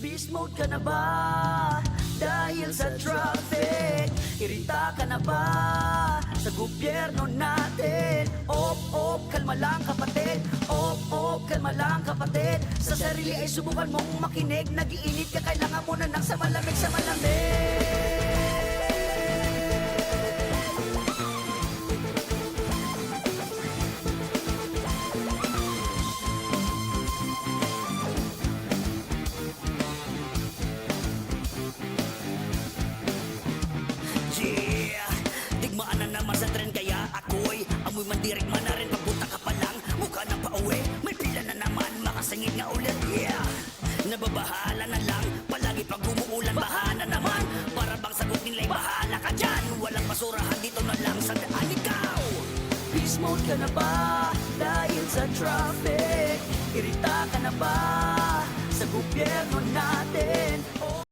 Beast mode ka na ba? Dahil sa traffic. Irita ka na ba sa gobyerno natin? Op, kalma lang kapatid. Op, kalma lang kapatid. Sa sarili ay subukan mong makinig. Nag-iinit ka, kailangan mo na ng sa malamig sa malamig. Digmaan na naman sa tren kaya ako'y amoy mandirik man na rin pagpunta ka pa lang. Mukha na pauwi, may pila na naman, makasingit nga ulit, yeah. Nababahala na lang, palagi pag umuulan, bahana naman. Para bang sagot nila'y bahala ka dyan. Walang basurahan dito na lang sa daan ikaw. Beast mode ka na ba? Dahil sa traffic. Irita ka na ba sa gobyerno natin?